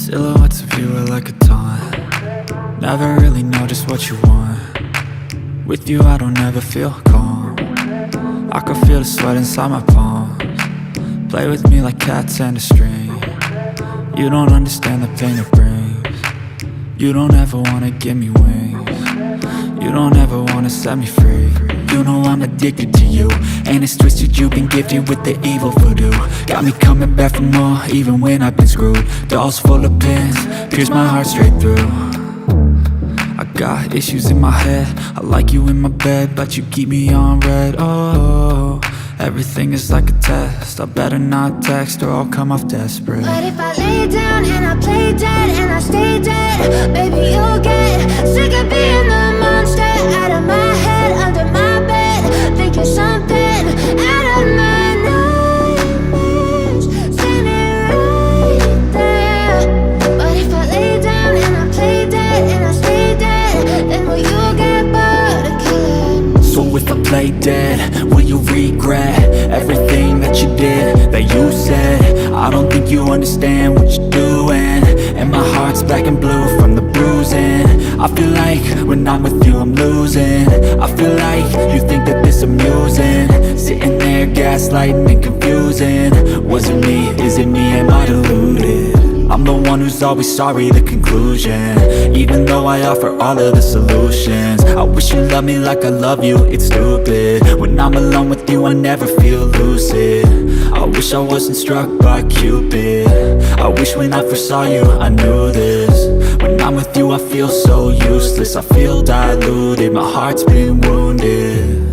Silhouettes of you are like a taunt. Never really know just what you want. With you I don't ever feel calm. I can feel the sweat inside my palms. Play with me like cats and a string. You don't understand the pain it brings. You don't ever wanna give me wings. You don't ever wanna set me free. You know I'm addicted to you, and it's twisted, you've been gifted with the evil voodoo. Got me coming back for more, even when I've been screwed. Dolls full of pins, pierce my heart straight through. I got issues in my head, I like you in my bed, but you keep me on red. Oh, everything is like a test, I better not text or I'll come off desperate. But if I lay down and I play dead and I stay dead, baby you'll get sick of being the monster out of my head, under my bed, thinking something out of my nightmares, standing right there. But if I lay down and I play dead and I stay dead, then will you get bored of killing? So if I play dead, will you regret everything that you did, that you said? I don't think you understand what you're doing, and my heart's black and blue from the bruising. I feel like when I'm with you I'm losing. I feel like you think that this amusing, sitting there gaslighting and confusing. Was it me? Is it me? Am I deluded? I'm the one who's always sorry, the conclusion, even though I offer all of the solutions. I wish you loved me like I love you, it's stupid. When I'm alone with you I never feel lucid. I wish I wasn't struck by Cupid. I wish when I first saw you I knew this. When I'm with you I feel so useless, I feel diluted, my heart's been wounded.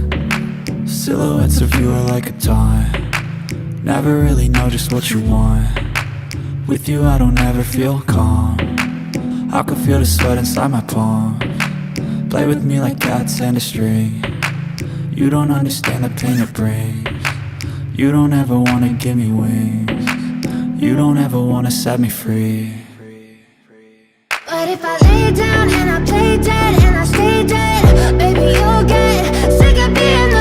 Silhouettes of you are like a taunt. Never really know just what you want. With you I don't ever feel calm. I can feel the sweat inside my palms. Play with me like cats and a string. You don't understand the pain it brings. You don't ever wanna give me wings. You don't ever wanna set me free. But if I lay down and I play dead and I stay dead, baby you'll get sick of being